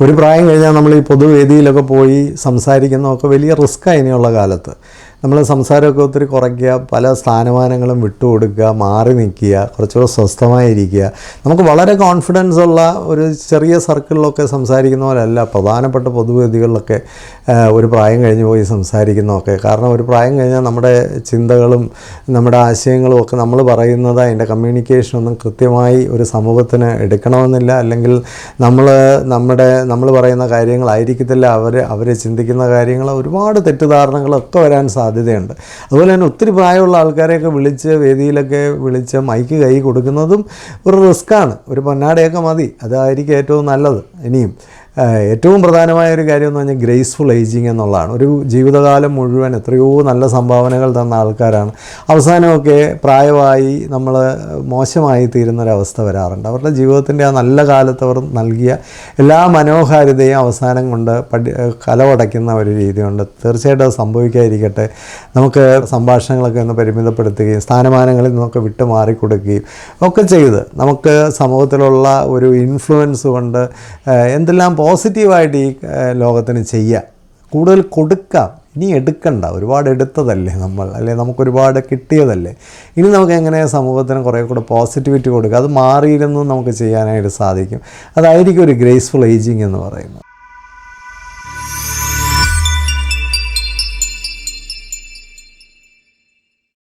ഒരു പ്രായം കഴിഞ്ഞാൽ നമ്മൾ ഈ പൊതുവേദിയിലൊക്കെ പോയി സംസാരിക്കുന്നതൊക്കെ വലിയ റിസ്ക്കാണ് ഇനിയുള്ള കാലത്ത്. നമ്മൾ സംസാരമൊക്കെ ഒത്തിരി കുറയ്ക്കുക, പല സ്ഥാനമാനങ്ങളും വിട്ടുകൊടുക്കുക, മാറി നിൽക്കുക, കുറച്ചുകൂടെ സ്വസ്ഥമായിരിക്കുക. നമുക്ക് വളരെ കോൺഫിഡൻസ് ഉള്ള ഒരു ചെറിയ സർക്കിളിലൊക്കെ സംസാരിക്കുന്ന പോലെയല്ല പ്രധാനപ്പെട്ട പൊതുവേദികളിലൊക്കെ ഒരു പ്രായം കഴിഞ്ഞ് പോയി സംസാരിക്കുന്നതൊക്കെ. കാരണം ഒരു പ്രായം കഴിഞ്ഞാൽ നമ്മുടെ ചിന്തകളും നമ്മുടെ ആശയങ്ങളും ഒക്കെ നമ്മൾ പറയുന്നത് അതിൻ്റെ കമ്മ്യൂണിക്കേഷനൊന്നും കൃത്യമായി ഒരു സമൂഹത്തിന് എടുക്കണമെന്നില്ല. അല്ലെങ്കിൽ നമ്മൾ പറയുന്ന കാര്യങ്ങളായിരിക്കത്തില്ല അവർ ചിന്തിക്കുന്ന കാര്യങ്ങൾ. ഒരുപാട് തെറ്റിദ്ധാരണകളൊക്കെ വരാൻ സാധ്യതയുണ്ട്. അതുപോലെ തന്നെ ഒത്തിരി പ്രായമുള്ള ആൾക്കാരെയൊക്കെ വിളിച്ച് വേദിയിലൊക്കെ വിളിച്ച് മൈക്ക് കൈ കൊടുക്കുന്നതും ഒരു റിസ്ക്കാണ്. ഒരു പൊന്നാടയൊക്കെ മതി, അതായിരിക്കും ഏറ്റവും നല്ലത്. ഇനിയും ഏറ്റവും പ്രധാനമായ ഒരു കാര്യം എന്ന് പറഞ്ഞാൽ ഗ്രേസ്ഫുൾ ഏജിങ് എന്നുള്ളതാണ്. ഒരു ജീവിതകാലം മുഴുവൻ എത്രയോ നല്ല സംഭാവനകൾ തന്ന ആൾക്കാരാണ് അവസാനമൊക്കെ പ്രായമായി നമ്മൾ മോശമായി തീരുന്നൊരവസ്ഥ വരാറുണ്ട്. അവരുടെ ജീവിതത്തിൻ്റെ ആ നല്ല കാലത്ത് അവർ നൽകിയ എല്ലാ മനോഹാരിതയും അവസാനം കൊണ്ട് കലവടയ്ക്കുന്ന ഒരു രീതിയുണ്ട്. തീർച്ചയായിട്ടും അത് സംഭവിക്കാതിരിക്കട്ടെ. നമുക്ക് സംഭാഷണങ്ങളൊക്കെ ഒന്ന് പരിമിതപ്പെടുത്തുകയും സ്ഥാനമാനങ്ങളിൽ നിന്നൊക്കെ വിട്ട് മാറിക്കൊടുക്കുകയും ഒക്കെ ചെയ്ത് നമുക്ക് സമൂഹത്തിലുള്ള ഒരു ഇൻഫ്ലുവൻസ് കൊണ്ട് എന്തെല്ലാം പോസിറ്റീവായിട്ട് ഈ ലോകത്തിന് ചെയ്യാം. കൂടുതൽ കൊടുക്കാം, ഇനി എടുക്കണ്ട. ഒരുപാട് എടുത്തതല്ലേ നമ്മൾ, അല്ലെങ്കിൽ നമുക്കൊരുപാട് കിട്ടിയതല്ലേ. ഇനി നമുക്ക് എങ്ങനെ സമൂഹത്തിന് കുറേ കൂടെ പോസിറ്റിവിറ്റി കൊടുക്കുക, അത് മാറിയിരുന്നും നമുക്ക് ചെയ്യാനായിട്ട് സാധിക്കും. അതായിരിക്കും ഒരു ഗ്രേസ്ഫുൾ ഏജിങ് എന്ന് പറയുന്നത്.